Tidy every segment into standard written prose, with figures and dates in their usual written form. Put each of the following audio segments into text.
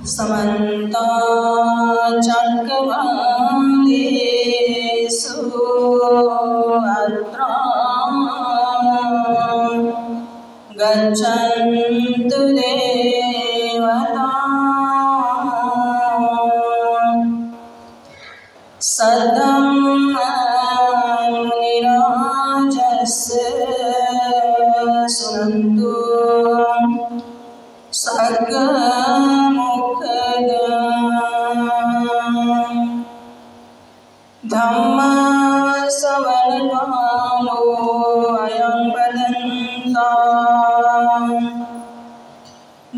समन्ता चक्रवालेषु अत्र गच्छन्तु देवता सदं मुनिराजस्य सुनन्तु सर्गमुखदम् धम्मश्रवणकालो अयं वदन्ताम्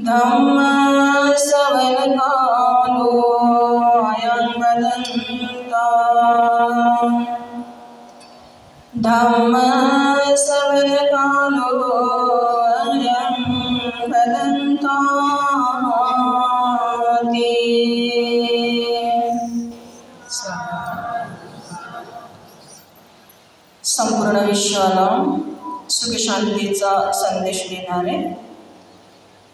धम्मश्रवणकालो अयं वदन्ताम् धम्मश्रवणकालो अयं वदन्ताति। संपूर्ण विश्वाला सुख शांतीचा संदेश देणारे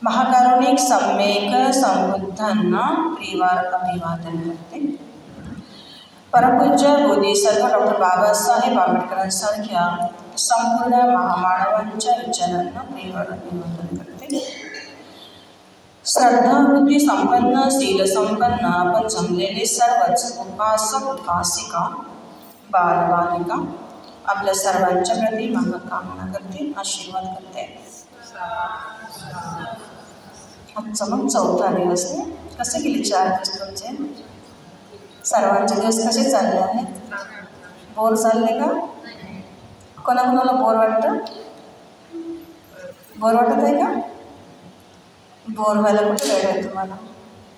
महाकारुणिक सम्यक संबुद्धांना प्रियवार अभिवादन करते। परमपूज्य बोधिसत्व डॉक्टर बाबासाहेब आंबेडकरांसारख्या संपूर्ण महामानवांच्या विचारांना प्रियवार अभिवादन करते। श्रद्धावृत्ती संपन्न शील संपन्न आपण जमलेले सर्वच उपासक उपासिका बालबालिका आपल्या सर्वांच्या प्रती कामना करते, आशीर्वाद करते। आजचा मग 4था दिवस आहे। कसे गेले 4 दिवस तुमचे? सर्वांचे दिवस कसे चालले आहेत? बोर चालले का? कोणाकोणाला बोर वाटतं? बोर वाटत आहे का? बोर व्हायला कुठे वेळ आहे तुम्हाला?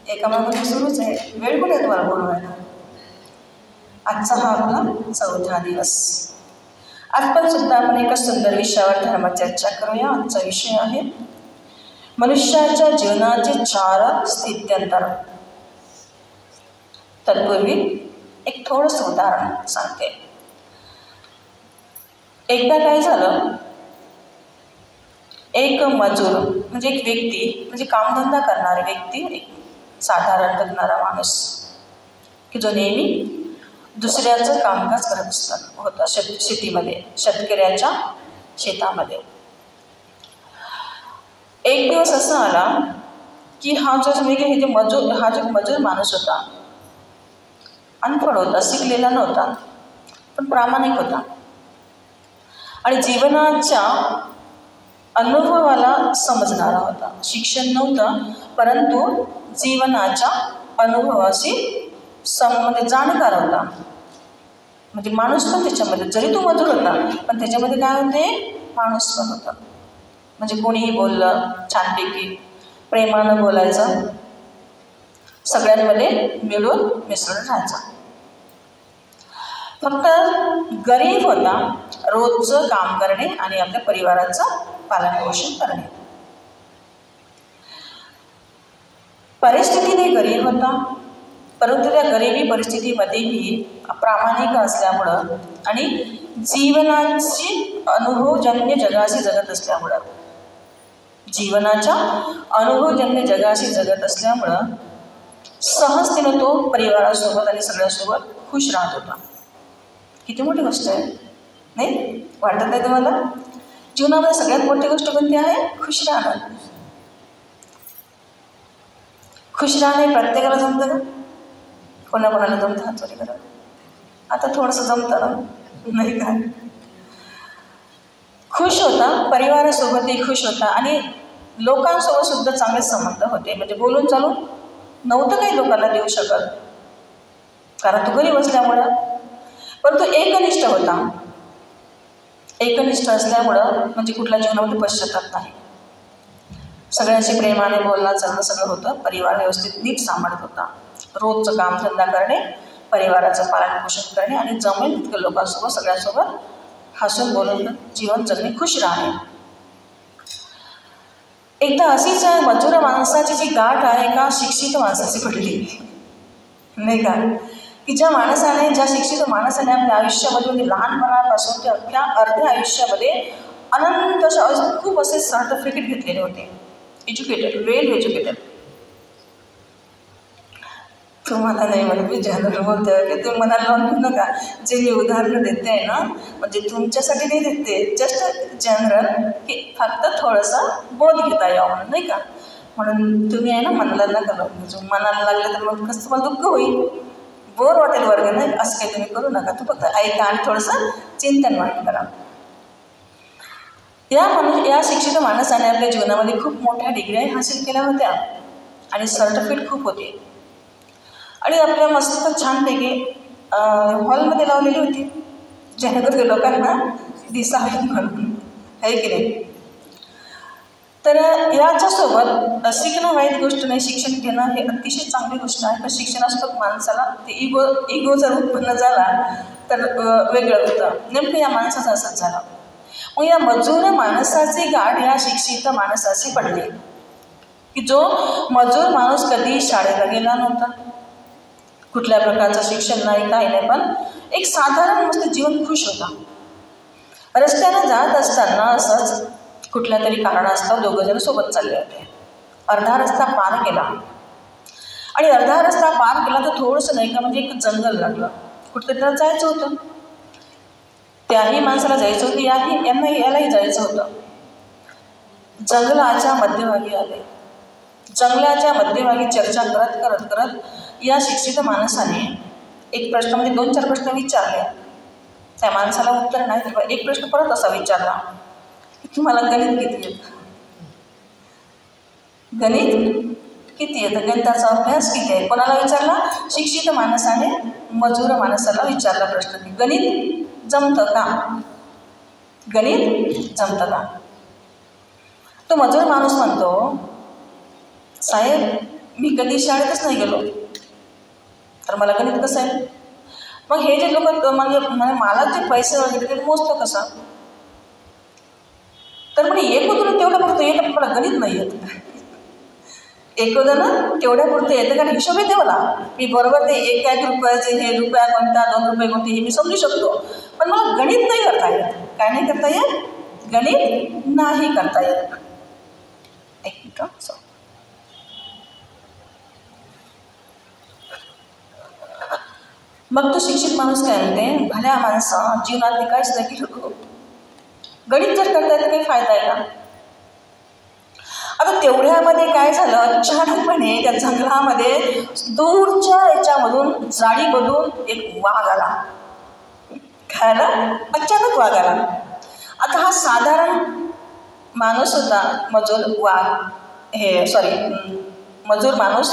एकामागून सुरूच आहे, वेळ कुठे आहे तुम्हाला बोर व्हायला? आजचा हा आपला 4था दिवस। आज पण सुद्धा आपण एका सुंदर विषयावर धर्मचर्चा करूया। आजचा विषय आहे मनुष्याच्या जीवनाचे 4 स्थित्यंतर। तत्पूर्वी एक थोडंसं उदाहरण सांगते। एकदा काय झालं, एक मजूर म्हणजे एक व्यक्ती, म्हणजे कामधंदा करणारी व्यक्ती, एक साधारण जगणारा माणूस की जो नेहमी दुसऱ्याचं कामकाज करत होता शेतीमध्ये, शेतकऱ्याच्या शेतामध्ये। एक दिवस असा आला की हा जो मजूर माणूस होता, अनपढ होता, शिकलेला नव्हता, पण प्रामाणिक होता आणि जीवनाच्या अनुभवाला समजणारा होता। शिक्षण नव्हतं, परंतु जीवनाच्या अनुभवाशी जाणकार होता। म्हणजे माणूस पण त्याच्यामध्ये, जरी तो मजूर होता पण त्याच्यामध्ये काय होते, माणूस पण होता। म्हणजे कोणीही बोललं छानपैकी प्रेमानं बोलायचं, सगळ्यांमध्ये मिळून मिसळून राहायचं। फक्त गरीब होता, रोजचं काम करणे आणि आपल्या परिवाराचं पालनपोषण करणे। परिस्थितीने गरीब होता, परंतु त्या गरिबी परिस्थितीमध्येही प्रामाणिक असल्यामुळं आणि जीवनाची अनुभवजन्य जगाशी जगत असल्यामुळं, जीवनाच्या अनुभवजन्य जगाशी जगत असल्यामुळं सहजतेनं तो परिवारासोबत आणि सगळ्यासोबत खुश राहत होता। किती मोठी गोष्ट आहे, नाही वाटत नाही तुम्हाला? जीवनामध्ये सगळ्यात मोठी गोष्ट कोणती आहे? खुश राहणं। खुश राहणे प्रत्येकाला जमतं का? कोणाकोणाला जमतं? हात वर करा। आता थोडंसं जमतं ना, नाही का? खुश होता, परिवारासोबतही खुश होता आणि लोकांसोबत सुद्धा चांगले संबंध होते। म्हणजे बोलून चालून नव्हतं काही लोकांना देऊ शकत, कारण तो गरीब असल्यामुळं, परंतु एकनिष्ठ होता। एकनिष्ठ असल्यामुळं म्हणजे कुठल्या जीवनामध्ये पश्चाताप नाही, सगळ्यांशी प्रेमाने बोलणं चालणं सगळं होतं। परिवार व्यवस्थित नीट सांभाळत होता, रोजचं कामधंदा करणे, परिवाराचं पालनपोषण करणे आणि जमेल तितकं लोकांसोबत सगळ्यांसोबत हसून बोलून जीवन जगणे, खुश राहणे। एकदा अशीच मजूर माणसाची जी गाठ आहे का शिक्षित माणसाची पडली, नाही का? की ज्या माणसाने, ज्या शिक्षित माणसाने आपल्या आयुष्यामध्ये, म्हणजे लहानपणापासून ते अख्ख्या अर्ध्या आयुष्यामध्ये अनंत खूप असे सर्टिफिकेट घेतलेले होते, एज्युकेटेड, वेल एज्युकेटेड, तुम्हाला नाही म्हणत, मी जनरल बोलते की तुम्ही मनाला लावून घेऊ नका. जे मी उदाहरणं देते आहे ना, म्हणजे तुमच्यासाठी नाही देते, जस्ट जनरल, की फक्त थोडंसं बोध घेता यावं म्हणून, नाही का. म्हणून तुम्ही आहे ना मनाला नका लावून. मनाला लागलं तर मग कसं तुम्हाला दुःख होईल, बोर वाटेल वर्ग, नाही असं काही तुम्ही करू नका. तू फक्त ऐका आणि थोडंसं चिंतन करा. या शिक्षित माणसाने आपल्या जीवनामध्ये खूप मोठ्या डिग्र्या हासिल केल्या होत्या आणि सर्टिफिकेट खूप होते आणि आपल्या मस्त छानपैकी हॉलमध्ये लावलेली होती, जेणेकरून लोकांना दिसावे म्हणून, आहे की नाही. तर याच्यासोबत शिकणं वाईट गोष्ट नाही, शिक्षण घेणं हे अतिशय चांगली गोष्ट आहे. पण शिक्षणासोबत माणसाला ते इगो जर उत्पन्न झाला तर वेगळं होतं. नेमकं या माणसाचं असंच झालं. मग या मजूर माणसाची गाठ या शिक्षित माणसाशी पडली, की जो मजूर माणूस कधी शाळेला गेला नव्हता, कुठल्या प्रकारचं शिक्षण नाही, काही नाही, पण एक साधारण मस्त जीवन खुश होता. रस्त्यानं जात असताना असंच कुठल्या तरी कारणास्तव दोघंजण सोबत चालले होते. अर्धा रस्ता पार केला आणि अर्धा रस्ता पार केला तर थोडंसं नाही का म्हणजे एक जंगल लागलं. कुठेतरी त्याला जायचं होतं, त्याही माणसाला जायचं होतं, यालाही जायचं होतं. जंगलाच्या मध्यभागी आले. जंगलाच्या मध्यभागी चर्चा करत करत करत या शिक्षित माणसाने एक प्रश्न, म्हणजे 2-4 प्रश्न विचारले. त्या माणसाला उत्तर नाही, तर एक प्रश्न परत असा विचारला की तुम्हाला गणित किती येतं, गणित किती येतं, गणिताचा अभ्यास किती आहे. कोणाला विचारला? शिक्षित माणसाने मजूर माणसाला विचारला प्रश्न की गणित जमतं का, गणित जमतं का. तो मजूर माणूस म्हणतो, साहेब मी कधी शाळेतच नाही गेलो, तर मला गणित कसं आहे. मग हे जे लोक म्हणजे मला जे पैसे वगैरे ते मोजतो कसा, तर म्हणे एकोदनं तेवढं पुरतं येतं, पण मला गणित नाही येत. एकोदनं तेवढ्या पुरतं येतं, कारण हिशोब येते मला, मी बरोबर ते 1 रुपयाचे हे रुपया कोणता, 2 रुपये कोणते हे मी समजू शकतो, पण मला गणित नाही करता येत. काय नाही करता येत? गणित नाही करता येत. एक मिनिट. मग तो शिक्षित माणूस काय म्हणते, भल्या माणसा जीवनात काहीच नाही केलं, गणित जर करता येतं काही फायदा आहे का. आता तेवढ्यामध्ये काय झालं, अचानकपणे त्या जंगलामध्ये दूरच्या याच्यामधून जाळीमधून एक वाघ आला. काय आला? अचानक वाघ आला. आता हा साधारण माणूस होता, मजूर माणूस.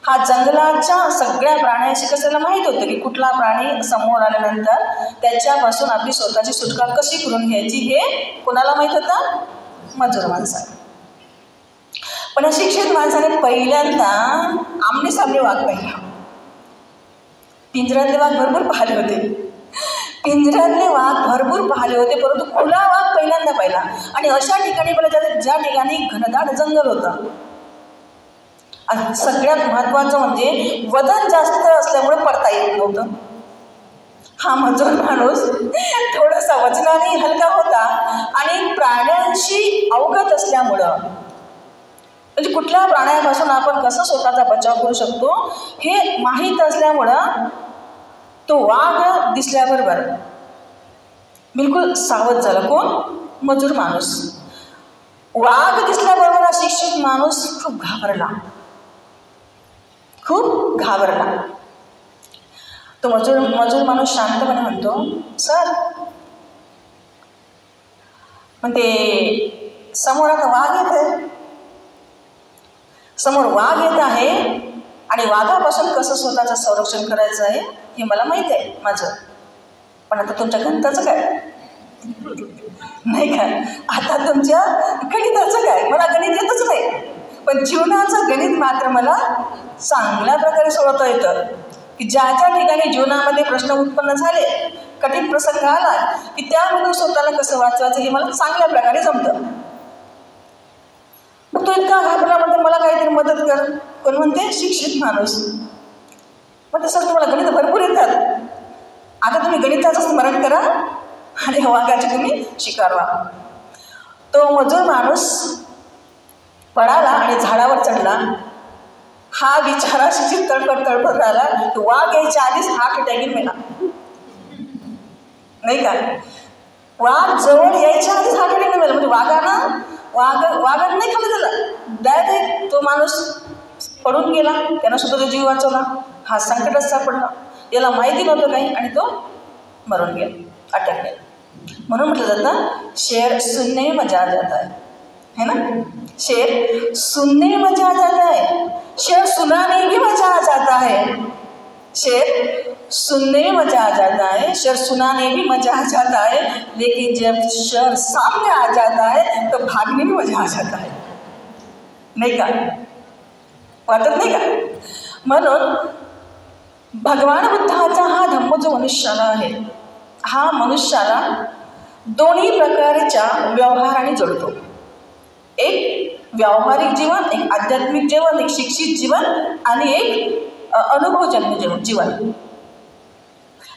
हा जंगलाच्या सगळ्या प्राण्यांशी कसं माहीत होतं की कुठला प्राणी समोर आल्यानंतर त्याच्यापासून आपली स्वतःची सुटका कशी करून घ्यायची हे कोणाला माहीत होतं? मजूर माणसाला. पण शिक्षित माणसाने पहिल्यांदा आमने सामने वाघ पाहिला. पिंजऱ्यातले वाघ भरपूर पाहिले होते, पिंजऱ्यातले वाघ भरपूर पाहिले होते, परंतु खुला वाघ पहिल्यांदा पाहिला. आणि अशा ठिकाणी ज्या ठिकाणी घनदाट जंगल होतं. आणि सगळ्यात महत्त्वाचं म्हणजे वजन जास्त असल्यामुळे पडता येत नव्हतं. हा मजूर माणूस थोडासा वजनाने हलका होता आणि प्राण्यांशी अवगत असल्यामुळं, म्हणजे कुठल्या प्राण्यापासून आपण कसं स्वतःचा बचाव करू शकतो हे माहीत असल्यामुळं तो वाघ दिसल्याबरोबर बिलकुल सावध झाला. कोण? मजूर माणूस. वाघ दिसल्याबरोबर हा शिक्षित माणूस खूप घाबरला, खूप घाबरला. तो मजूर माणूस शांतपणे म्हणतो, सर म्हणते समोर आता वाघ येत आहे, समोर वाघ येत आहे आणि वाघापासून कसं स्वतःचं संरक्षण करायचं आहे हे मला माहीत आहे माझं. पण आता तुमच्या गणिताचं काय? नाही काय, आता तुमच्या गणिताचं काय? मला गणित येतच नाही, पण जीवनाचं गणित मात्र मला चांगल्या प्रकारे सोडवता येतं. की ज्या ठिकाणी जीवनामध्ये प्रश्न उत्पन्न झाले, कठीण प्रसंग आला, की त्यामधून स्वतःला कसं वाचवायचं हे मला चांगल्या प्रकारे जमतं. मग तो इतका घाबरला, म्हणतो मला काहीतरी मदत कर. कोण म्हणते? शिक्षित माणूस. मग सर तुम्हाला गणित भरपूर येतात, आता तुम्ही गणिताचं स्मरण करा आणि वाघाची तुम्ही शिकार व्हा. तो मजूर माणूस पळाला आणि झाडावर चढला हा विचाराशी तळपट राहिला की वाघ यायच्या आधीच हार्ट अटॅक मेला, नाही का? वाघ जवळ यायच्या आधीच हार्ट अटॅक मेला. म्हणजे वाघानं नाही खाल्लं त्याला, डायरेक्ट तो माणूस पडून गेला, त्यानं सुद्धा तो जीव वाचवला. हा संकटात सापडला, याला माहिती नव्हतं काही आणि तो मरून गेला, अटॅक केला. म्हणून म्हटलं जातं शेर सुनने मजा आ जाता है ना. शेर सुनने मजा आ जाता है, शेर सुनाने भी मजा आ जाता है. शेर सुनने में मजा आ जाता है, शेर सुनाने भी मजा आ जाता है, लेकिन जब शेर सामने आ जाता है तो भागने में मजा आ जाता है, नाही का? वाटत नाही का? म्हणून भगवान बुद्धाचा हा धम्म जो मनुष्याला आहे, हा मनुष्याला दोन्ही प्रकारच्या व्यवहाराने जोडतो. एक व्यावहारिक जीवन, एक आध्यात्मिक जीवन, एक शिक्षित जीवन आणि एक अनुभवजन्य जीवन.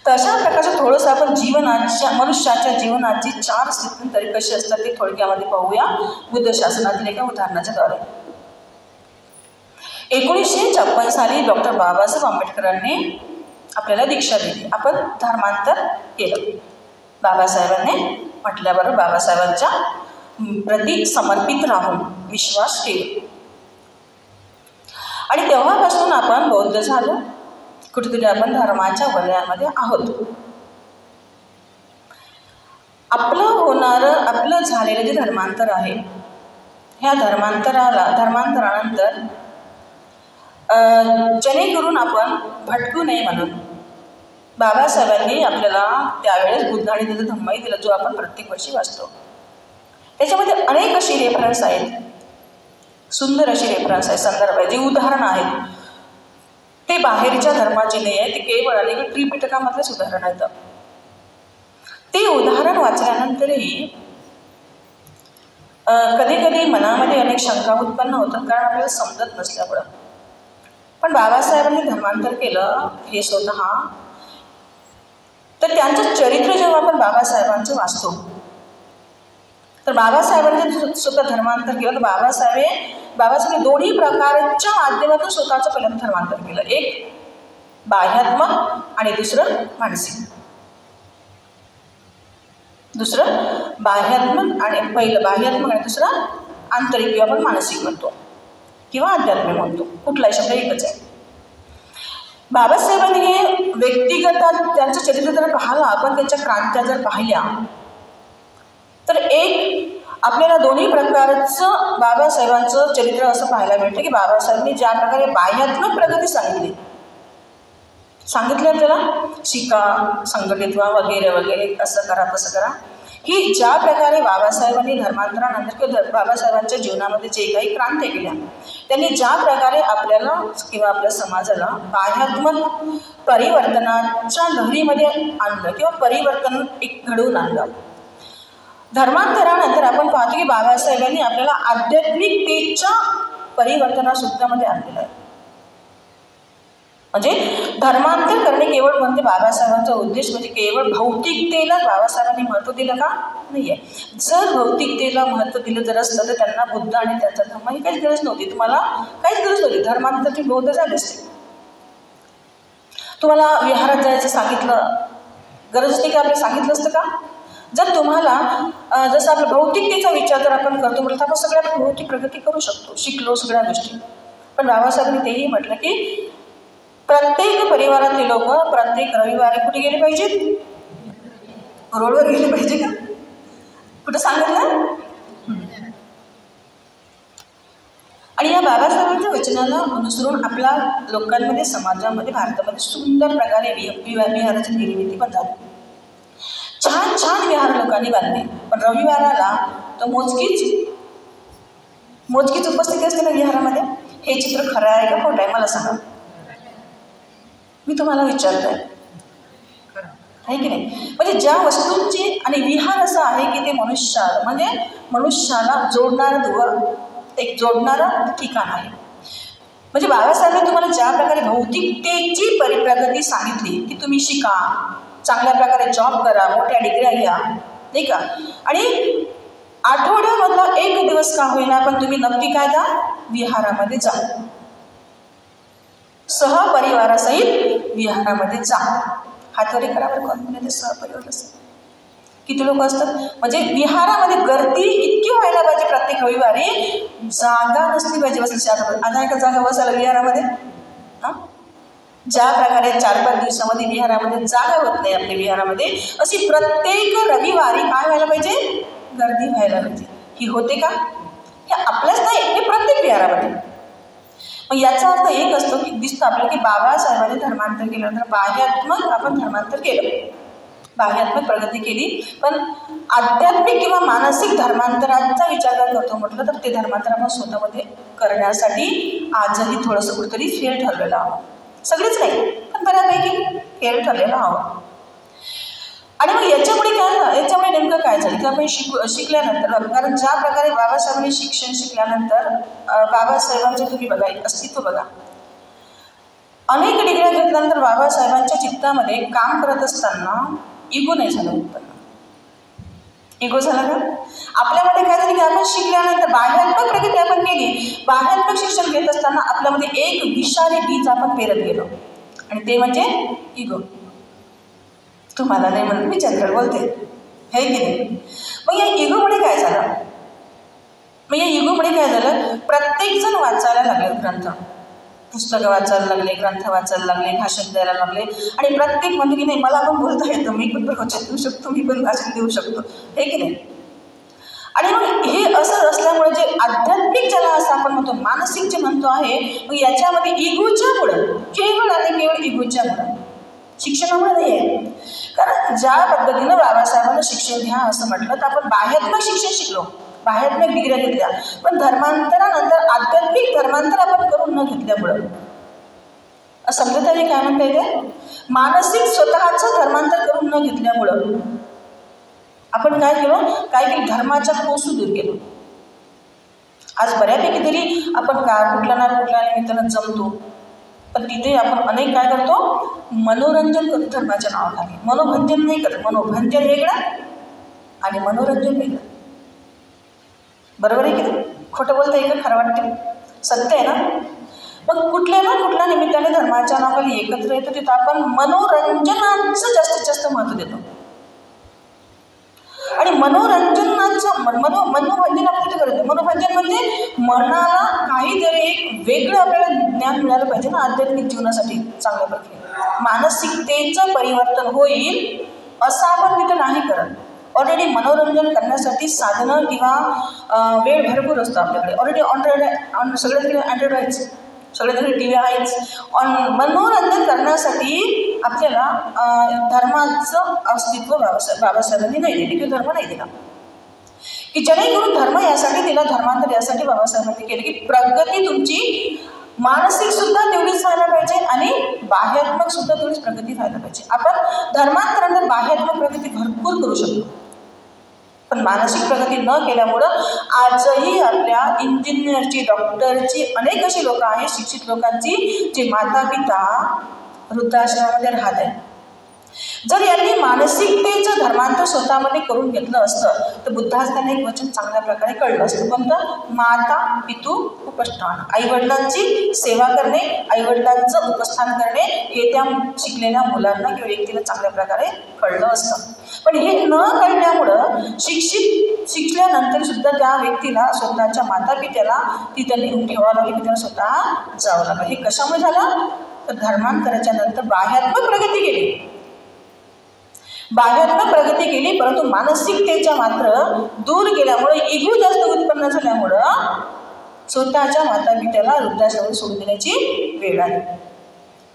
तर अशा प्रकारचं थोडंसं आपण जीवनाच्या मनुष्याच्या जीवनाची 4 स्थित्यंतरे कशी असतात ते थोडक्यामध्ये पाहूया बुद्ध शासनातील एका उदाहरणाच्या द्वारे. 1956 साली डॉक्टर बाबासाहेब आंबेडकरांनी आपल्याला दीक्षा दिली. आपण धर्मांतर केलं. बाबासाहेबांनी म्हटल्याबरोबर बाबासाहेबांच्या प्रति समर्पित राहून विश्वास केला आणि तेव्हापासून आपण बौद्ध झालो. कुठेतरी आपण धर्माच्या वलयामध्ये आहोत. आपलं झालेलं जे धर्मांतर आहे, ह्या धर्मांतरानंतर जेणेकरून आपण भटकू नये म्हणून बाबासाहेबांनी आपल्याला त्यावेळेस बुद्ध आणि त्याचा धम्मही दिला, जो आपण प्रत्येक वर्षी वाचतो. त्याच्यामध्ये अनेक अशी रेफरन्स आहेत, सुंदर अशी रेफरन्स आहे, संदर्भ आहे, जी उदाहरणं आहेत. ते बाहेरच्या धर्माचे नाही आहे, ते केवळ आणि त्रिपिटकामधलेच उदाहरण आहेत. ते उदाहरण वाचल्यानंतरही कधी कधी मनामध्ये अनेक शंका उत्पन्न होतात, कारण आपल्याला समजत नसल्यामुळं. पण बाबासाहेबांनी धर्मांतर केलं हे स्वतः, तर त्यांचं चरित्र जेव्हा आपण बाबासाहेबांचं वाचतो, तर बाबासाहेबांनी स्वतः धर्मांतर केलं. तर बाबासाहेबांनी दोन्ही प्रकारच्या माध्यमातून स्वतःचं पहिल्यांदा धर्मांतर केलं. एक बाह्यात्मक आणि दुसरं मानसिक. बाह्यात्मक आणि दुसरं आंतरिक किंवा आपण मानसिक म्हणतो किंवा आध्यात्मिक म्हणतो, कुठलाही शब्द एकच आहे. बाबासाहेबांनी हे व्यक्तिगत त्यांचं चरित्र जर पाहिलं, आपण त्यांच्या क्रांत्या जर पाहिल्या, तर एक आपल्याला दोन्ही प्रकारचं बाबासाहेबांचं चरित्र असं पाहायला मिळतं की बाबासाहेबांनी ज्या प्रकारे बाह्यात्मक प्रगती सांगितली आपल्याला, शिका, संघटित व्हा, वगैरे वगैरे, असं करा तसं करा, ही ज्या प्रकारे बाबासाहेबांनी धर्मांतरानंतर किंवा बाबासाहेबांच्या जीवनामध्ये जे काही क्रांत्या केल्या, त्यांनी ज्या प्रकारे आपल्याला किंवा आपल्या समाजाला बाह्यात्मक परिवर्तनाच्या लहरीमध्ये आणलं किंवा परिवर्तन एक घडवून आणलं. धर्मांतरानंतर आपण पाहतो की बाबासाहेबांनी आपल्याला आध्यात्मिकतेच्या परिवर्तनासुद्धा मध्ये आणलेलं आहे. म्हणजे धर्मांतर करणे केवळ म्हणजे बाबासाहेबांचा उद्देश म्हणजे केवळ भौतिकतेला बाबासाहेबांनी महत्त्व दिलं का? नाही आहे. जर भौतिकतेला महत्त्व दिलं जर असतं तर त्यांना बुद्ध आणि त्यांचा धर्म ही काहीच गरज नव्हती. तुम्हाला काहीच गरज नव्हती. धर्मांतर तुम्ही बौद्ध झाले असते. तुम्हाला विहारात जायचं सांगितलं, गरज नाही का? आपलं सांगितलं असतं का? जर तुम्हाला जसं आपलं भौतिकतेचा विचार जर आपण करतो म्हटलं तर आपण सगळ्या भौतिक प्रगती करू शकतो, शिकलो सगळ्या गोष्टी. पण बाबासाहेबांनी तेही म्हटलं की प्रत्येक परिवारातले लोक प्रत्येक रविवारी कुठे गेले पाहिजेत? रोडवर गेले पाहिजे का? कुठं सांगितलं? आणि या बाबासाहेबांच्या वचनाला अनुसरून आपल्या लोकांमध्ये, समाजामध्ये, भारतामध्ये सुंदर प्रकारे विहाराची निर्मिती पण झाली. छान छान विहार लोकांनी बांधले. पण रविवाराला तर मोजकीच उपस्थिती असते ना विहारामध्ये. हे चित्र खरं आहे का खोटं आहे मला सांगा. मी तुम्हाला विचारत आहे की नाही? म्हणजे ज्या वस्तूंची आणि विहार असं आहे की ते मनुष्याला जोडणारं ठिकाण आहे. म्हणजे बाबासाहेबांनी तुम्हाला ज्या प्रकारे भौतिकतेची प्रगती सांगितली की तुम्ही शिका, चांगल्या प्रकारे जॉब करा, मोठ्या डिग्र्या घ्या, नाही का? आणि आठवड्यामधला एक दिवस का होईना पण तुम्ही नक्की काय द्या? विहारामध्ये जा. सहपरिवारासहित विहारामध्ये जा. हातवरी करावर कोण म्हणजे सहपरिवार असं किती लोक असतात. म्हणजे विहारामध्ये गर्दी इतकी व्हायला पाहिजे प्रत्येक रविवारी, जागा नसली पाहिजे बसायला. आता एका जागा बसायला विहारामध्ये. हां, ज्या प्रकारे 4-5 दिवसामध्ये विहारामध्ये जागा होत नाही आपल्या विहारामध्ये, अशी प्रत्येक रविवारी काय व्हायला पाहिजे, गर्दी व्हायला पाहिजे. ही होते का? हे आपल्याच नाही, हे प्रत्येक विहारामध्ये. मग याचा अर्थ एक असतो की दिसतं आपल्याला की बाबासाहेबांनी धर्मांतर केल्यानंतर बाह्यात्मक आपण धर्मांतर केलं, बाह्यात्मक प्रगती केली, पण आध्यात्मिक किंवा मानसिक धर्मांतराचा विचार करतो म्हटलं तर ते धर्मांतर आपण स्वतःमध्ये करण्यासाठी आजही थोडंसं कुठेतरी फेल ठरलेलं आहोत. सगळेच नाही पण बऱ्यापैकी फेल ठरलेलं आहोत. आणि मग याच्यामुळे काय, याच्यामुळे नेमकं काय झालं की आपण शिकल्यानंतर, कारण ज्या प्रकारे बाबासाहेबांनी शिक्षण शिकल्यानंतर बाबासाहेबांचे तुम्ही बघा अस्तित्व बघा, अनेक डिग्र्या घेतल्यानंतर बाबासाहेबांच्या चित्तामध्ये काम करत असताना इगो नाही झाला उत्पन्न. इगो झाला का? आपल्यामध्ये काय झालं की आपण शिकल्यानंतर बाह्यात्मक प्रगती आपण केली, बाह्यात्मक शिक्षण घेत असताना आपल्यामध्ये एक विषारी बीज आपण पेरत गेलो, आणि ते म्हणजे इगो. तुम्हाला नाही म्हणून मी जनरल बोलते, हे की नाही. मग या इगोमुळे काय झालं, प्रत्येकजण वाचायला लागले ग्रंथ, पुस्तकं वाचायला लागले, ग्रंथ वाचायला लागले, भाषण द्यायला लागले, आणि प्रत्येक म्हणतो की नाही मला पण बोलता येतं, मी पण प्रवचन देऊ शकतो, मी पण भाषण देऊ शकतो, हे की नाही. आणि मग हे असं असल्यामुळे जे आध्यात्मिक ज्याला असं आपण म्हणतो, मानसिक जे म्हणतो आहे, मग याच्यामध्ये इगोच्यामुळं, केवळ आणि केवळ इगोच्यामुळं, शिक्षणामुळे नाही आहे. कारण ज्या पद्धतीनं बाबासाहेबांना शिक्षण घ्या असं म्हटलं तर आपण बाह्यात्मक शिक्षण शिकलो, बाह्यात्मक डिग्र्या घेतल्या, पण धर्मांतरानंतर आध्यात्मिक धर्मांतर आपण करून न घेतल्यामुळं, समजत आहे काय म्हणता येते, मानसिक स्वतःचं धर्मांतर करून न घेतल्यामुळं आपण काय केलं, धर्माच्या कोसू दूर केलो. आज बऱ्यापैकी तरी आपण कुठल्या ना कुठल्या निमित्तानं जमतो, पण तिथे आपण अनेक काय करतो, मनोरंजन करतो धर्माच्या नावाखाली. मनोभंजन नाही करत, मनोभंजन वेगळं आणि मनोरंजन वेगळं. बरोबर आहे की नाही? खोटं बोलतं आहे का, खरं वाटते, सत्य आहे ना. मग कुठल्या ना कुठल्या निमित्ताने धर्माच्या नावाखाली एकत्र येतो, तिथं आपण मनोरंजनाचं जास्तीत जास्त महत्त्व देतो. आणि मनोरंजनाचं मनोभंजन आपण तिथे करतो. मनोभंजन म्हणजे मनाला काहीतरी एक वेगळं आपल्याला ज्ञान मिळालं पाहिजे ना आध्यात्मिक जीवनासाठी, चांगल्या प्रकारे मानसिकतेचं परिवर्तन होईल असं आपण तिथं नाही करत. ऑलरेडी मनोरंजन करण्यासाठी साधनं किंवा वेळ भरपूर असतो आपल्याकडे. ऑलरेडी सगळ्यांकडे अँड्रॉइड आहेच, सगळ्यांकडे टी व्ही आहेच. मनोरंजन करण्यासाठी आपल्याला धर्माचं अस्तित्व बाबासाहेबांनी नाही दिले, किंवा धर्म नाही दिला, की जेणेकरून धर्म यासाठी दिला, धर्मांतर यासाठी बाबासाहेबांनी केले की प्रगती तुमची मानसिक सुद्धा तेवढीच व्हायला पाहिजे आणि बाह्यात्मक सुद्धा तेवढीच प्रगती व्हायला पाहिजे. आपण धर्मांतरानंतर बाह्यात्मक प्रगती भरपूर करू शकतो, पण मानसिक प्रगती न केल्यामुळं आजही आपल्या इंजिनियरची, डॉक्टरची, अनेक अशी लोकं आहेत, शिक्षित लोकांची, जे माता पिता वृद्धाश्रमामध्ये राहत आहेत. जर यांनी मानसिकतेचं धर्मांतर स्वतःमध्ये करून घेतलं असतं तर बुद्धास त्यांना एक वचन चांगल्या प्रकारे कळलं असतं. कोणतं? माता पितू उपस्थान, आईवडिलांची सेवा करणे, आईवडिलांचं उपस्थान करणे, हे त्या शिकलेल्या मुलांना किंवा व्यक्तीला चांगल्या प्रकारे कळलं असतं. पण हे न कळल्यामुळं शिकल्यानंतर सुद्धा त्या व्यक्तीला स्वतःच्या माता पित्याला तिथं नेऊन ठेवावं लागेल, की त्याला स्वतः जावं लागेल. हे कशामुळे झालं? तर धर्मांतराच्या नंतर बाह्यात्मक प्रगती केली, बाह्यात्मक प्रगती केली, परंतु मानसिकतेच्या मात्र दूर गेल्यामुळे, इगो जास्त उत्पन्न झाल्यामुळं स्वतःच्या माता पित्याला वृद्धाश्रमात सोडून देण्याची वेळ आली.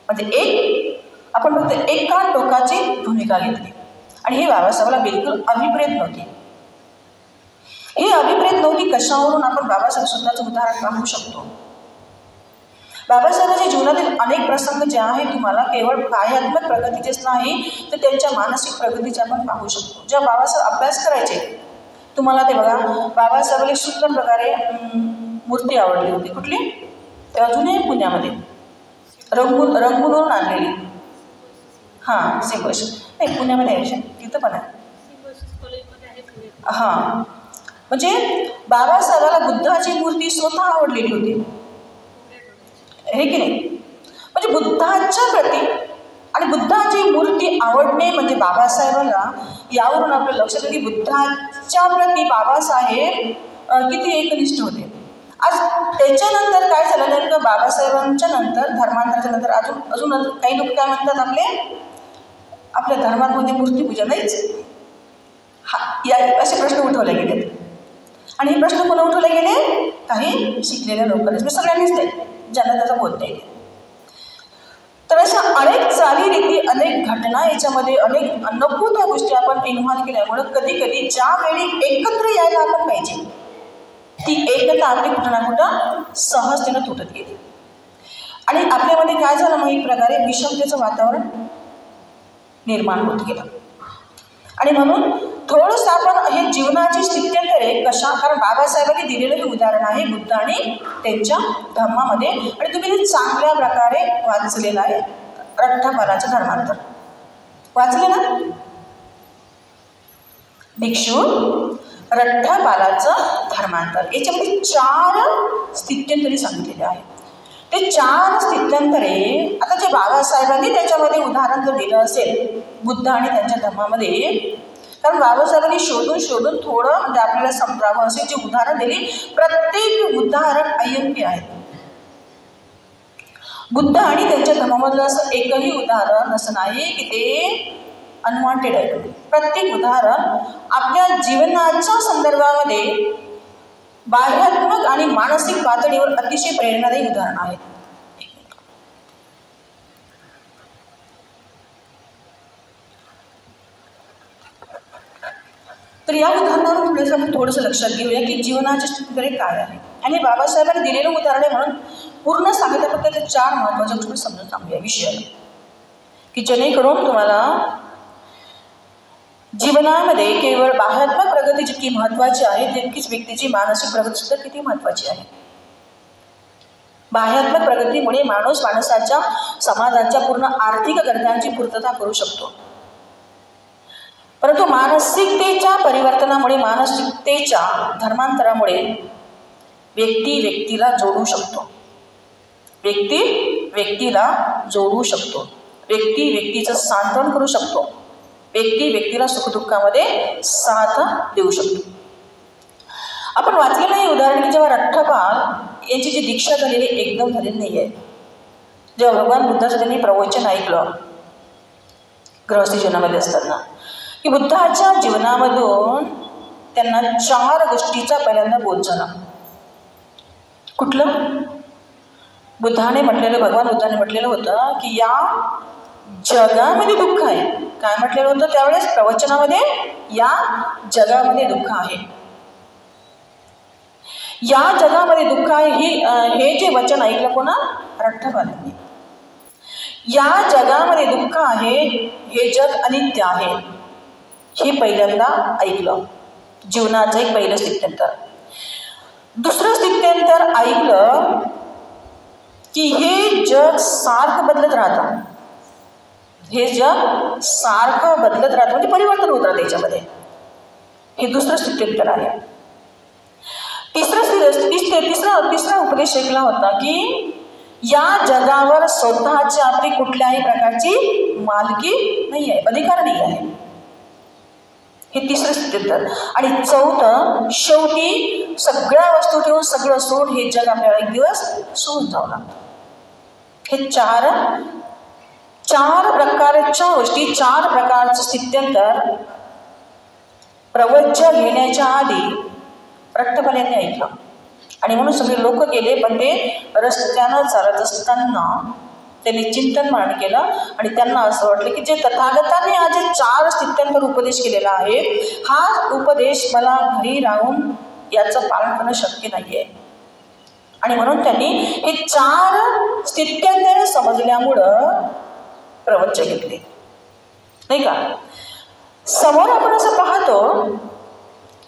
म्हणजे आपण फक्त एका टोकाची भूमिका घेतली, आणि हे बाबासाहेबांना बिलकुल अभिप्रेत नव्हती. ही अभिप्रेत नव्हती कशावरून आपण बाबासाहेब स्वतःचं उदाहरण पाहू शकतो. बाबासाहेबांच्या जीवनातील अनेक प्रसंग जे आहे तुम्हाला केवळ बाह्यात्मक प्रगतीचेच नाही तर त्यांच्या मानसिक प्रगतीचे आपण पाहू शकतो. जेव्हा बाबासाहेब अभ्यास करायचे, तुम्हाला ते बघा, बाबासाहेबांना एक सुंदर प्रकारे मूर्ती आवडली होती. कुठली? ते अजूनही पुण्यामध्ये रंगूनवरून आणलेली. हां, सिंबोश नाही, पुण्यामध्ये आहे, तिथं पण आहे. हां, म्हणजे बाबासाहेबाला बुद्धाची मूर्ती स्वतः आवडलेली होती, हे की नाही. म्हणजे बुद्धाच्या प्रती आणि बुद्धाची मूर्ती आवडणे म्हणजे बाबासाहेबांना यावरून आपलं लक्षात येतं की बुद्धाच्या प्रती बाबासाहेब किती एकनिष्ठ होते. आज त्याच्यानंतर काय झालं नेमकं, बाबासाहेबांच्या नंतर धर्मांतराच्या नंतर अजून काही लोक काय म्हणतात, आपल्या धर्मामध्ये मूर्तीपूजा नाहीच, या असे प्रश्न उठवले गेले. आणि हे प्रश्न कोण उठवले गेले? काही शिकलेल्या लोकांनी, सगळ्यांनीच नाही, ज्यांना त्याचा बोध नाही. तर अशा अनेक चालीरीती, अनेक घटना, याच्यामध्ये अनेक नको त्या गोष्टी आपण इन्व्हॉल्व केल्यामुळं कधी कधी ज्यावेळी एकत्र यायला आपण पाहिजे ती एकता आपली कुठं ना कुठं सहजतेनं तुटत गेली. आणि आपल्यामध्ये काय झालं, मग एक प्रकारे विषमतेचं वातावरण निर्माण होत गेलं. आणि म्हणून थोडंसं आपण हे जीवनाची स्थित्यंतरे कशा, कारण बाबासाहेबांनी दिलेलं हे उदाहरण आहे बुद्ध आणि त्यांच्या धर्मामध्ये, आणि तुम्ही ते चांगल्या प्रकारे वाचलेलं आहे. रठ्ठपालाचं धर्मांतर वाचले ना, भिक्षू रठ्ठपालाचं धर्मांतर, याच्यामध्ये 4 स्थित्यंतरे सांगितलेले आहेत. ते 4 स्थित्यंतरे आता जे बाबासाहेबांनी त्याच्यामध्ये उदाहरण जर दिलं असेल बुद्ध आणि त्यांच्या धर्मामध्ये, कारण बाबासाहेबांनी शोधून थोडं म्हणजे आपल्याला समजावं असे जे उदाहरण दिली, प्रत्येक उदाहरण अयोग्य आहे. बुद्ध आणि त्यांच्या धर्मामधलं असं एकही उदाहरण असं नाही की ते अनवॉन्टेड आहे. प्रत्येक उदाहरण आपल्या जीवनाच्या संदर्भामध्ये बाह्यात्मक आणि मानसिक पातळीवर अतिशय प्रेरणादायी उदाहरण आहेत. तर या उदाहरणावरून आपण थोडंसं लक्षात घेऊया की जीवनाचे स्थितीकडे काय आहे. आणि बाबासाहेबांनी दिलेलं उदाहरण आहे म्हणून पूर्ण सांगितलं, फक्त ते 4 महत्त्वाच्या गोष्टी समजून सांगूया विषयाला, की जेणेकरून तुम्हाला जीवनामध्ये केवळ बाह्यात्मक प्रगती जितकी महत्त्वाची आहे तितकीच व्यक्तीची मानसिक प्रगती सुद्धा किती महत्त्वाची आहे. बाह्यात्मक प्रगतीमुळे माणूस माणसाच्या समाजाच्या पूर्ण आर्थिक गरजांची पूर्तता करू शकतो, परंतु मानसिकतेच्या परिवर्तनामुळे, मानसिकतेच्या धर्मांतरामुळे व्यक्ती व्यक्तीला जोडू शकतो, व्यक्ती व्यक्तीला जोडू शकतो, व्यक्ती व्यक्तीचं सांत्वन करू शकतो, व्यक्ती व्यक्तीला सुखदुःखामध्ये साथ देऊ शकतो. आपण वाचलेलं हे उदाहरण की जेव्हा रठ्ठपाल यांची जी दीक्षा झालेली एकदम झालेली नाही आहे. जेव्हा भगवान बुद्धाचं त्यांनी प्रवचन ऐकलं गृहस्थी जीवनामध्ये असताना, की बुद्धाच्या जीवनामधून त्यांना 4 गोष्टीचा पहिल्यांदा बोध झाला. कुठलं? भगवान बुद्धाने म्हटलेलं होतं की या जगामध्ये दुःख आहे. काय म्हटलेलं होतं त्यावेळेस प्रवचनामध्ये? या जगामध्ये दुःख आहे. या जगामध्ये दुःख आहे हे जे वचन ऐकलं कोणा? रठ्ठपालांनी. या जगामध्ये दुःख आहे, हे जग अनित्य आहे, हे पहिल्यांदा ऐकलं. जीवनाचं एक पहिलं स्थित्यंतर. दुसरं स्थित्यंतर ऐकलं की हे जग सारखं बदलत राहतं, हे जग सारखं बदलत राहतं म्हणजे परिवर्तन होत राहतं त्याच्यामध्ये. हे दुसरं स्थित्यंतर आहे. तिसरा उपदेश ऐकला होता की या जगावर स्वतःची आपली कुठल्याही प्रकारची मालकी नाही आहे, अधिकार नाही आहे. हे तिसरं स्थित्यंतर. आणि चौथं, शेवटी सगळ्या वस्तू ठेवून सगळं सोडून हे जग आपल्याला एक दिवस सोडून जावं लागतं. हे चार प्रकारच्या गोष्टी, 4 प्रकारचं स्थित्यंतर प्रवचन घेण्याच्या आधी रठ्ठपाल यांनी ऐकलं. आणि म्हणून सगळे लोक गेले, पण ते रस्त्यानं चालत असताना त्यांनी चिंतन मांड केलं आणि त्यांना असं वाटलं की जे तथागतांनी आज 4 स्थित्यंतर उपदेश केलेला आहे, हा उपदेश मला घरी राहून याचं पालन करणं शक्य नाही आहे. आणि म्हणून त्यांनी हे 4 स्थित्यंतर समजल्यामुळं प्रवचन घेतले, नाही का. समोर आपण असं पाहतो,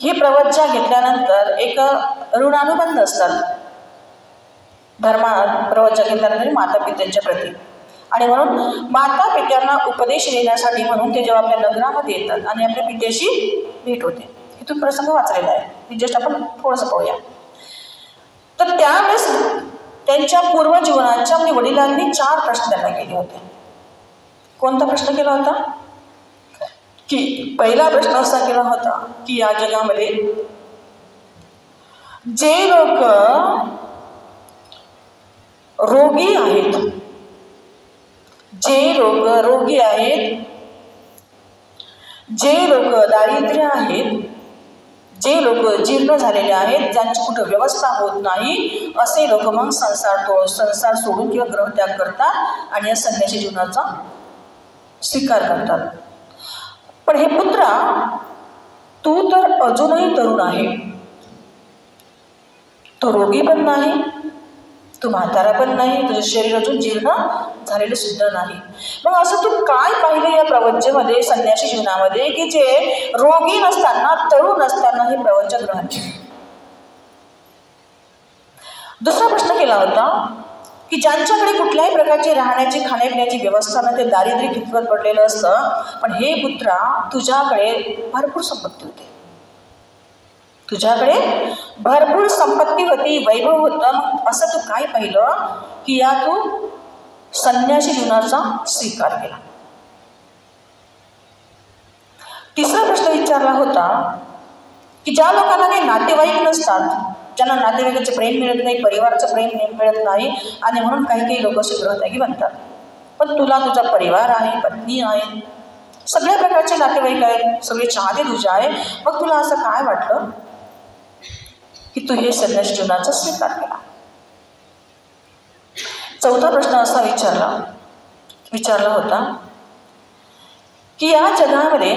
हे प्रवचन घेतल्यानंतर एक ऋणानुबंध असतात प्रवचन घेतल्यानंतर माता पित्यांच्या प्रती. आणि म्हणून माता पित्यांना उपदेश देण्यासाठी म्हणून ते जेव्हा आपल्या नगरामध्ये येतात आणि आपल्या पित्याशी भेट होते. इथून प्रसंग वाचलेला आहे, जस्ट आपण थोडंसं पाहूया. तर त्यांच्या पूर्वजीवनाच्या म्हणजे वडिलांनी 4 प्रश्न त्यांना केले होते. कोणता प्रश्न केला होता? की पहिला प्रश्न असा केला होता की या जगामध्ये जे लोक रोगी आहेत, जे लोक रोगी आहेत, जे लोक दारिद्र्य आहेत, जे लोक जीर्ण झालेले आहेत, ज्यांची कुठं व्यवस्था होत नाही, असे लोक मग संसार सोडून किंवा ग्रहत्याग करतात आणि या संन्यासी जीवनाचा स्वीकार करतात. पण हे पुत्रा, तू तर अजूनही तरुण आहे, तो रोगी पण नाही, तू म्हातारा पण नाही, तुझं शरीर अजून जीर्ण झालेलं सुद्धा नाही. मग असं तू काय पाहिलं या प्रवचनामध्ये, संन्यासी जीवनामध्ये, की जे रोगी नसताना, तरुण असताना हे प्रवचन ग्रहण केले? दुसरा प्रश्न केला होता की ज्यांच्याकडे कुठल्याही प्रकारची राहण्याची खाण्यापिण्याची व्यवस्था न, ते दारिद्र्य खितवत पडलेलं असतं, पण हे पुत्रा, तुझ्याकडे भरपूर संपत्ती होती, तुझ्याकडे भरपूर संपत्ती होती, वैभव होतं. मग असं तू काय पाहिलं की या तू संन्यासी जीवनाचा स्वीकार केला? तिसरा प्रश्न विचारला होता की ज्या लोकांना काही नातेवाईक नसतात, ज्यांना नातेवाईकाचं प्रेम मिळत नाही, परिवाराचं प्रेम मिळत नाही, आणि म्हणून काही काही लोक असे ग्रहत्यागी बनतात. पण तुला तुझा परिवार आहे, पत्नी आहे, सगळ्या प्रकारचे नातेवाईक आहेत, सगळे चाहते तुझे आहे, मग तुला असं काय वाटलं की तू हे संन्यासी जीवनाचा स्वीकार केला? चौथा प्रश्न असा विचारला होता की या जगामध्ये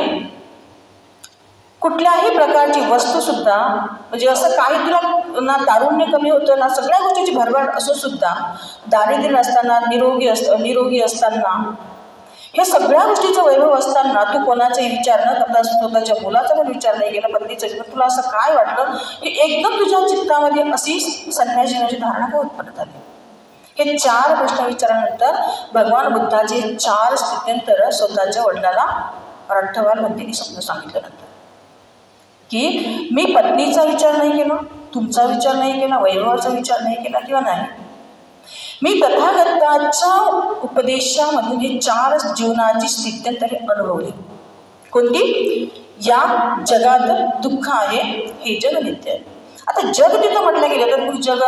कुठल्याही प्रकारची वस्तू सुद्धा, म्हणजे असं काही तुला ना तारुण्य कमी होतं, ना सगळ्या गोष्टीची भरभराट असून सुद्धा दारिद्र्य नसताना, निरोगी असताना, हे सगळ्या गोष्टीचं वैभव असताना तू कोणाचाही विचार न करता, स्वतःच्या मुलाचा पण विचार नाही केला, पत्नीचा, तुला असं काय वाटलं की एकदम तुझ्या चित्तामध्ये अशी संन्यासी जीवनाची धारणा का उत्पन्न झाली? हे 4 प्रश्न विचारल्यानंतर भगवान बुद्धाचे 4 स्थित्यंतर स्वतःच्या वडिलांना रठ्ठवाल म्हणते स्वप्न सांगितल्यानंतर की मी पत्नीचा विचार नाही केला, तुमचा विचार नाही केला, वैभवाचा विचार नाही केला किंवा नाही, मी तथागताच्या उपदेशामधून हे 4 जीवनाची स्थित्यंतरे अनुभवली. कोणती? या जगात दुःख आहे, हे जग नित्य आहे. आता जग तिथं म्हटलं गेलं तर जग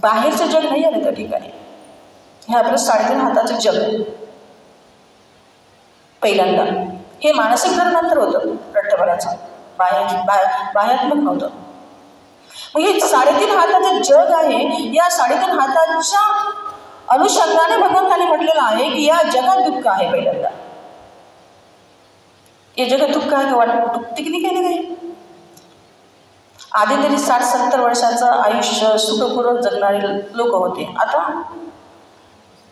बाहेरचं जग नाही आहे त्या ठिकाणी, हे आपलं 3.5 हाताचं जग पहिल्यांदा, हे मानसिक नंतर होतं रठ्ठबलाचं, बाह्यात्मक नव्हतं. मग हे 3.5 हाताचं जग आहे, या 3.5 हाताच्या अनुषंगाने भगवंताने म्हटलेलं आहे की या जगात दुःख आहे. पहिल्यांदा या जगात दुःख आहे का दुखते की नाही काही ना काही. आधी तरी 60-70 वर्षाचं आयुष्य सुखपूर्वक जगणारे लोक होते, आता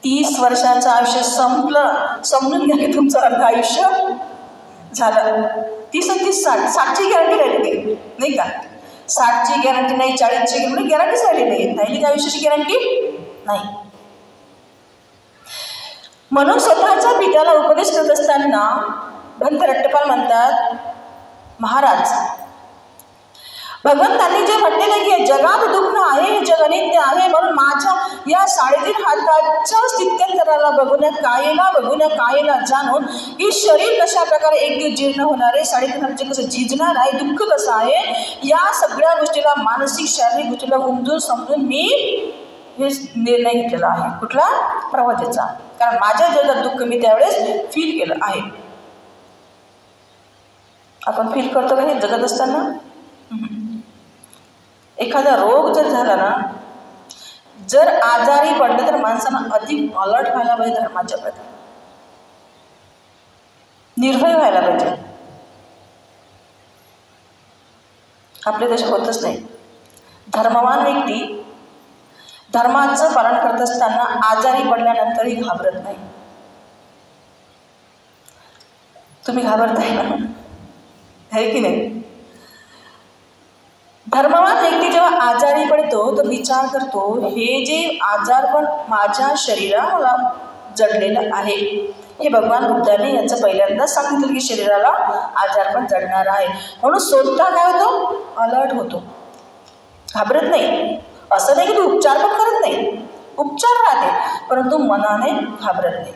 30 वर्षाचं आयुष्य संपलं, समजून घ्या की तुमचं अर्ध आयुष्य झालं. 30 आणि 30 60ची गॅरंटी राहिली नाही का? 60ची गॅरंटी नाही, 40ची गॅरंटीच राहिली नाही का? आयुष्याची गॅरंटी नाही. म्हणून स्वतःच्या पित्याला उपदेश करत असताना भंत रट्टपाल म्हणतात, महाराज, भगवंतांनी जे म्हटलेलं की जगात दुःख आहे, हे जग अनित्य आहे, म्हणून माझ्या या 3.5 हाताच्या स्थित्यंतराला बघून कायेला जाणून की शरीर कशा प्रकारे एक दिवस जीर्ण होणार आहे, 3.5 हाताचे कसं झिजणार आहे, दुःख कसं आहे, या सगळ्या गोष्टीला मानसिक शारीरिक गोष्टीला उमजून समजून मी हे निर्णय घेतलेला आहे. कुठला? प्रवचनाचा. कारण माझ्या जगात दुःख मी त्यावेळेस फील केलं आहे. आपण फील करतो का हे जगत असताना? एखादा रोग जर झाला ना, जर आजारी पडलं तर माणसानं अधिक अलर्ट व्हायला पाहिजे, धर्माच्या प्रती निर्भय व्हायला पाहिजे. आपल्या देशात होतच नाही. धर्मवान व्यक्ती धर्माचं पालन करत असताना आजारी पडल्यानंतरही घाबरत नाही. तुम्ही घाबरताय ना, आहे की नाही? धर्मवान व्यक्ती जेव्हा आजारी पडतो तो विचार करतो, हे जे आजारपण माझ्या शरीराला जडलेलं आहे, हे भगवान बुद्धाने याचं पहिल्यांदा सांगितलं की शरीराला आजारपण जडणार आहे. म्हणून स्वतः काय होतो? अलर्ट होतो, घाबरत नाही. असं नाही की तू उपचार पण करत नाही, उपचार राहते, परंतु मनाने घाबरत नाही.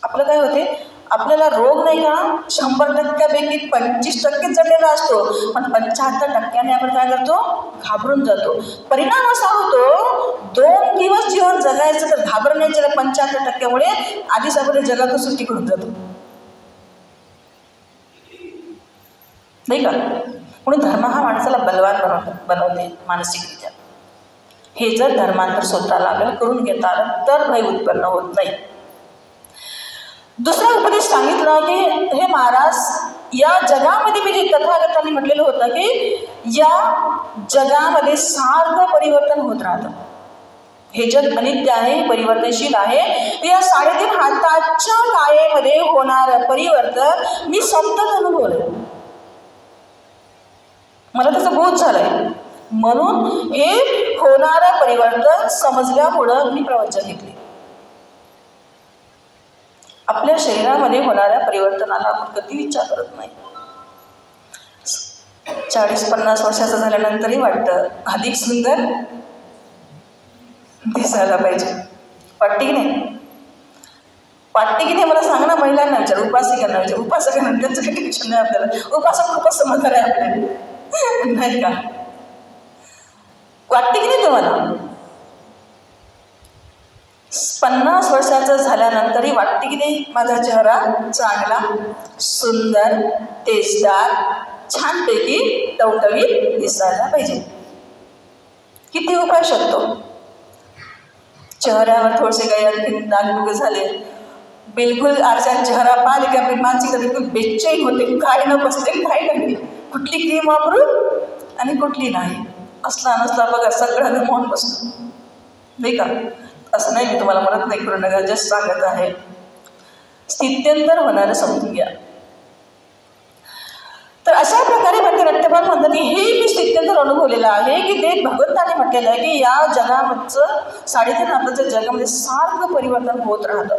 आपलं काय होते, आपल्याला रोग नाही का 100%पैकी 25% जडलेला असतो, पण 75% आपण काय करतो, घाबरून जातो. परिणाम असा होतो, 2 दिवस जीवन जगायचं तर घाबरण्याच्या 75%मुळे आधीच आपण जगातून सुट्टी करून जातो, नाही का. म्हणून धर्म हा माणसाला बलवान बनवते मानसिकरित्या. हे जर धर्मांतर स्वतःला आपल्याला करून घेता आलं तर भय उत्पन्न होत नाही. दुसरा उपदेश सांगितला की हे महाराज, या जगामध्ये मी जे तथागतांनी म्हटलेलं होतं की या जगामध्ये सारखं परिवर्तन होत राहतं. हे जग अनित्य आहे, परिवर्तनशील आहे. या 3.5 हाताच्या काळेमध्ये होणारं परिवर्तन मी सतत अनुभवलंय, मला त्याचा बोध झालाय. म्हणून हे होणारं परिवर्तन समजल्यामुळं मी प्रवचन घेतले. आपल्या शरीरामध्ये होणाऱ्या परिवर्तनाला आपण कधी विचार करत नाही. 40-50 वर्षाचं झाल्यानंतरही वाटतं अधिक सुंदर दिसायला पाहिजे. वाटते की नाही? वाटते की नाही मला सांगा ना. महिलांना विचार, उपासिकांना विचार. उपासकांना त्यांचं काही टेन्शन नाही आपल्याला. उपासक खूपच समजदार आहे आपल्याला, नाही का? वाटते की नाही तुम्हाला? 50 वर्षाचं झाल्यानंतरही वाटते की नाही माझा चेहरा चांगला, सुंदर, तेजदार, छानपैकी टवटवीत दिसायला पाहिजे. किती उपाय शोधतो. चेहऱ्यावर थोडेसे काही आणखी डागडुगे झाले, बिलकुल आरशात चेहरा पाहिला की आपली मानसिकता बिलकुल बेचैन होते. काय न बसते, काय नाही, कुठली क्रीम वापरू आणि कुठली नाही, असला नसला बघा सगळं गमावून बसतो, नाही का. असं नाही, मी तुम्हाला म्हणत नाही करू नका, जस्ट सांगत आहे. स्थित्यंतर होणारं समजून घ्या. तर अशा प्रकारे म्हणते रट्टभर म्हणतात की हे मी स्थित्यंतर अनुभवलेलं आहे की ते भगवंताने म्हटलेलं आहे की या जगामधचं 3.5 हाताच्या जगामध्ये सारखं परिवर्तन होत राहतं.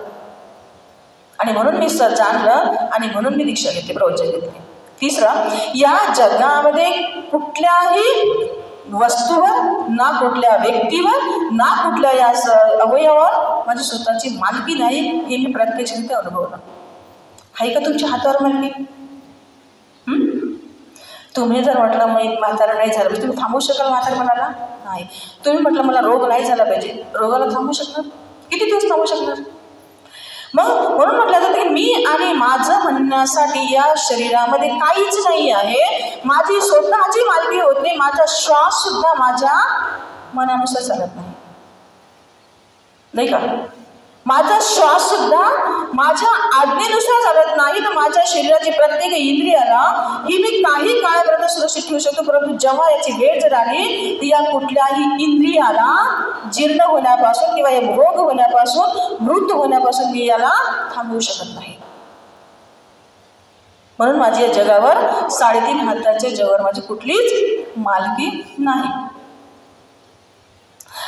आणि म्हणून मी जाणलं आणि म्हणून मी दीक्षा घेतली, प्रवचन घेतली. तिसरा, या जगामध्ये कुठल्याही वस्तूवर, ना कुठल्या व्यक्तीवर, ना कुठल्या या अवयवावर माझी स्वतःची मालकी नाही, हे मी प्रत्यक्षरित्या अनुभवलं. आहे का तुमच्या हातावर मालकी? तुम्ही जर म्हटलं मग म्हातारा नाही झालं पाहिजे, तुम्ही थांबवू शकाल म्हातारपणाला? नाही. तुम्ही म्हटलं मला रोग नाही झाला पाहिजे, रोगाला थांबवू शकणार? किती दिवस थांबवू शकणार? मग म्हणून म्हटलं जातं की मी आणि माझं म्हणण्यासाठी या शरीरामध्ये काहीच नाही आहे. माझी स्वतःची मालकी होत नाही. माझा श्वास सुद्धा माझ्या मनानुसार चालत नाही, नाही का. माझा श्वास सुद्धा माझ्या आज्ञेनुसार चालत नाही. तर माझ्या शरीराची प्रत्येक इंद्रियाला ही मी काही काळापर्यंत सुरक्षित ठेवू शकतो, परंतु जेव्हा याची वेळ जर आली तर या कुठल्याही इंद्रियाला जीर्ण होण्यापासून किंवा या रोग होण्यापासून, मृत होण्यापासून मी याला थांबवू शकत नाही. म्हणून माझी या जगावर 3.5 हाताच्या जगावर माझी कुठलीच मालकी नाही.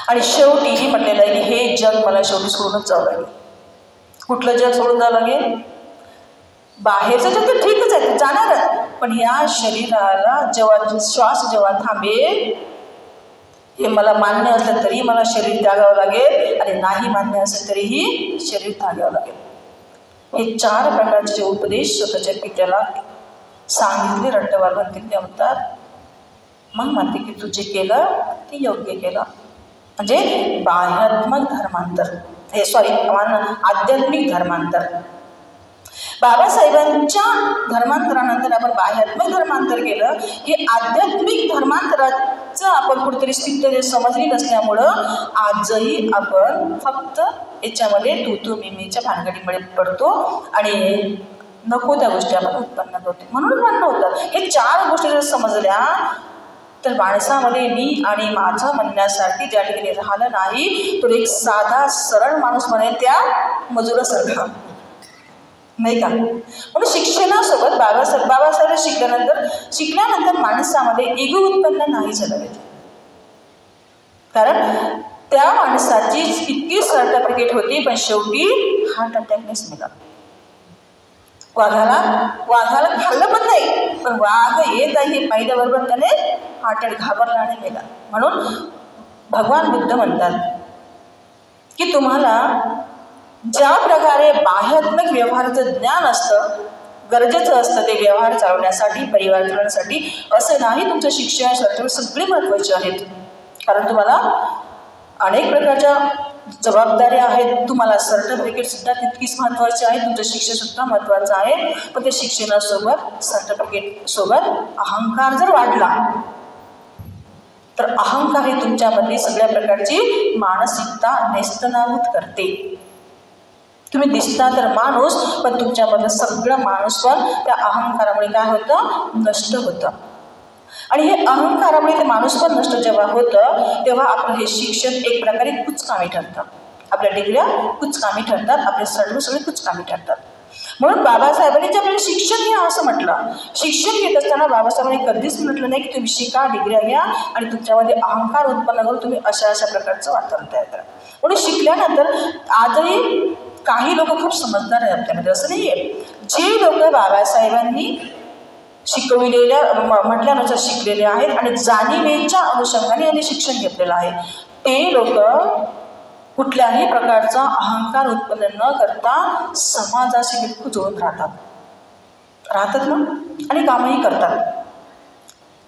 आणि शेवटी म्हटलेलं आहे की हे जग मला शेवटी सोडूनच जावं लागेल. कुठलं जग सोडून जावं लागेल? बाहेरचं जग तर ठीकच आहे, जाणारच, पण या शरीराला जेव्हा श्वास जेव्हा थांबेल, हे मला मान्य असलं तरी मला शरीर त्यागावं लागेल, आणि नाही मान्य असेल तरीही शरीर त्यागावं लागेल. हे 4 प्रकारचे जे उपदेश स्वतःच्या पित्याला सांगितले रट्टवार म्हणतील, ते म्हणतात. मग म्हणते की तू जे केलं ते योग्य केलं, म्हणजे बाह्यात्मक धर्मांतर, हे आध्यात्मिक धर्मांतर. बाबासाहेबांच्या धर्मांतरानंतर आपण बाह्यात्मक धर्मांतर केलं. हे आध्यात्मिक धर्मांतराचं आपण कुठेतरी स्थिती समजली नसल्यामुळं आजही आपण फक्त याच्यामध्ये तू मीच्या भानगडीमध्ये पडतो आणि नको त्या गोष्टी आपण उत्पन्न करतो. म्हणून म्हणणं होतं हे 4 गोष्टी जर समजल्या तर माणसामध्ये मी आणि माझं म्हणण्यासाठी ज्या ठिकाणी राहिलं नाही, तो एक साधा सरळ माणूस म्हणेल त्या मजुरासारखा, नाही का. म्हणून शिक्षणासोबत बाबासाहेब शिकल्यानंतर माणसामध्ये इगो उत्पन्न नाही झालं पाहिजे. कारण त्या माणसाची इतकी सर्टिफिकेट होती, पण शेवटी हार्ट अटॅकनेच मेला. वाघाला खाल्लं पण नाही, पण वाघ येत आहे हे पाहिल्याबरोबर त्याने हार्ट अटॅक घाबरला आणि मेला. म्हणून भगवान बुद्ध म्हणतात की तुम्हाला ज्या प्रकारे बाह्यात्मक व्यवहाराचं ज्ञान असतं, गरजेचं असतं ते व्यवहार चालवण्यासाठी, परिवार चालवण्यासाठी, असं नाही तुमचं शिक्षण सर्टिफिकेट सगळे महत्त्वाचे आहेत. कारण तुम्हाला अनेक प्रकारच्या जबाबदाऱ्या आहेत. तुम्हाला सर्टिफिकेटसुद्धा तितकीच महत्त्वाची आहे, तुमचं शिक्षणसुद्धा महत्त्वाचं आहे. पण ते शिक्षणासोबत सर्टिफिकेटसोबत अहंकार जर वाढला तर अहंकार हे तुमच्यामध्ये सगळ्या प्रकारची मानसिकता नेस्तनाबूत करते. तुम्ही दिसता तर माणूस, पण तुमच्यामधलं सगळं माणूस पण त्या अहंकारामुळे काय होतं, नष्ट होतं. आणि हे अहंकारामुळे ते माणूस पण नष्ट जेव्हा होतं तेव्हा आपलं हे शिक्षण एक प्रकारे कुचकामी ठरतं. आपल्या डिग्र्या कुचकामी ठरतात, आपले सगळे कुचकामी ठरतात. म्हणून बाबासाहेबांनी जे आपल्याला शिक्षण घ्या असं म्हटलं, शिक्षण घेत असताना बाबासाहेबांनी कधीच म्हटलं नाही की तुम्ही शिका, डिग्र्या घ्या आणि तुमच्यामध्ये अहंकार उत्पन्न करून तुम्ही अशा प्रकारचं वातावरण तयार करा. म्हणून शिकल्यानंतर आजही काही लोक खूप समजदार आहेत आपल्यामध्ये, असं नाही आहे. जे लोक बाबासाहेबांनी शिकविलेल्या म्हटल्यानुसार शिकलेले आहेत आणि जाणीवेच्या अनुषंगाने यांनी शिक्षण घेतलेलं आहे, ते लोक कुठल्याही प्रकारचा अहंकार उत्पन्न न करता समाजाशी बिलकुल जोडून राहतात ना, आणि कामही करतात.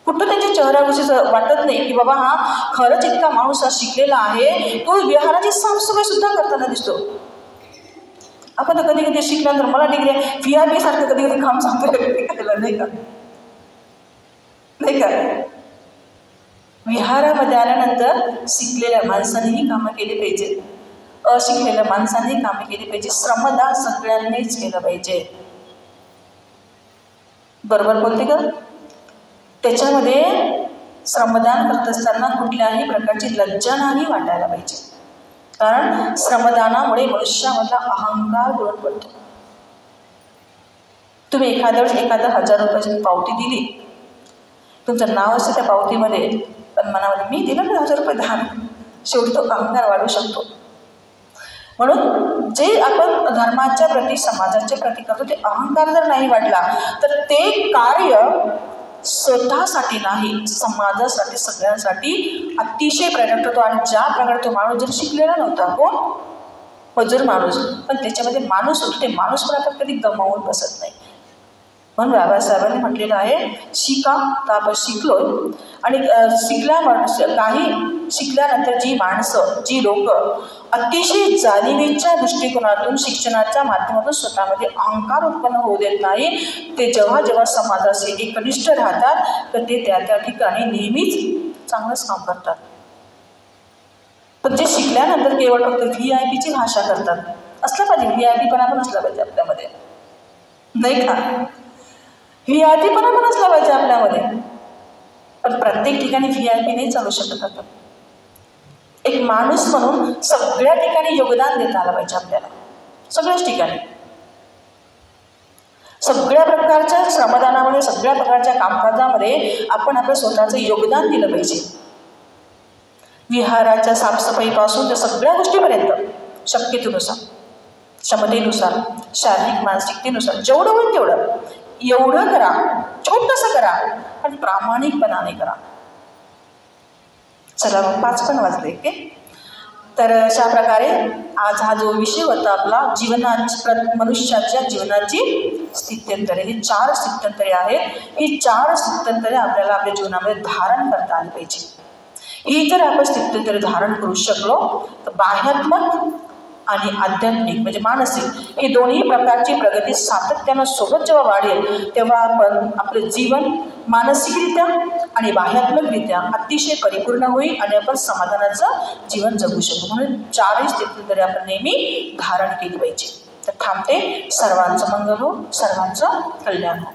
कुठं त्यांच्या चेहऱ्यावरची वाटत नाही की बाबा हा खरंच इतका माणूस हा शिकलेला आहे, तो विहाराची साफसफाई सुद्धा करताना दिसतो. आपण तर कधी कधी शिकल्यानंतर मला डिग्री VIP सारखं कधी कधी काम सांगतो नाही का, नाही का. विहारामध्ये आल्यानंतर शिकलेल्या माणसांनीही कामं केली पाहिजे, अशिकलेल्या माणसांनी कामं केली पाहिजे. श्रमदान सगळ्यांनीच केलं पाहिजे. बरोबर बोलते का? त्याच्यामध्ये श्रमदान करत असताना कुठल्याही प्रकारची लज्जा नाही वाटायला पाहिजे. कारण श्रमदानामुळे मनुष्यामधला अहंकार दूर पडतो. तुम्ही एखाद्या वेळेस 1000 रुपयाची पावती दिली, तुमचं नाव असतं त्या पावतीमध्ये, पण मनामध्ये मी दिलं ना 1000 रुपये दान, शेवटी तो अहंकार वाढू शकतो. म्हणून जे आपण धर्माच्या प्रती, समाजाच्या प्रती करतो, ते अहंकार जर नाही वाढला तर ते कार्य स्वतःसाठी नाही, समाजासाठी, सगळ्यांसाठी अतिशय प्रेरक होतो. आणि ज्या प्रकारे तो माणूस जर शिकलेला नव्हता, कोण मजूर माणूस, पण त्याच्यामध्ये माणूस होतो, ते माणूस पण आपण कधी गमावून बसत नाही. म्हणून बाबासाहेबांनी म्हटलेलं आहे, शिका. तर आपण शिकलो आणि काही शिकल्यानंतर जी माणसं, जी लोक अतिशय जाणीवेच्या दृष्टिकोनातून शिक्षणाच्या माध्यमातून स्वतःमध्ये अहंकार उत्पन्न होऊ देत नाही, ते जेव्हा जेव्हा समाजाशी एकनिष्ठ राहतात तर ते त्या ठिकाणी नेहमीच चांगलंच काम करतात. पण जे शिकल्यानंतर केवळ फक्त VIPची भाषा करतात, असलं पाहिजे, VIPपणा पण असला पाहिजे आपल्यामध्ये, नाही का. VIPपणा पण असला पाहिजे आपल्यामध्ये. पण प्रत्येक ठिकाणी VIP नाही चालू शकत. आपण एक माणूस म्हणून सगळ्या ठिकाणी योगदान देता आलं पाहिजे आपल्याला, सगळ्याच ठिकाणी. सगळ्या प्रकारच्या श्रमदानामध्ये, सगळ्या प्रकारच्या कामकाजामध्ये आपण आपलं स्वतःचं योगदान दिलं पाहिजे. विहाराच्या साफसफाईपासून त्या सगळ्या गोष्टीपर्यंत शक्यतेनुसार, क्षमतेनुसार, शारीरिक मानसिकतेनुसार जेवढं होईल तेवढं, एवढं करा, छोटंसं करा, पण प्रामाणिकपणाने करा. चला मग 5 पण वाजले की. तर अशा प्रकारे आज हा जो विषय होता आपला मनुष्याच्या जीवनाची स्थित्यंतरे, ही 4 स्थित्यंतरे आहेत. ही 4 स्थित्यंतरे आपल्याला आपल्या जीवनामध्ये धारण करता आली पाहिजे. ही जर आपण स्थित्यंतरे धारण करू शकलो तर बाह्यात्मक आणि आध्यात्मिक म्हणजे मानसिक, हे दोन्ही प्रकारची प्रगती सातत्यानं सोबत जेव्हा वाढेल तेव्हा आपण आपलं जीवन मानसिकरित्या आणि बाह्यात्मकरित्या अतिशय परिपूर्ण होईल आणि आपण समाधानाचं जीवन जगू शकू. म्हणून 4ही स्थित्यंतरे आपण नेहमी धारण केली पाहिजे. तर थांबते. सर्वांचं मंगल हो, सर्वांचं कल्याण हो.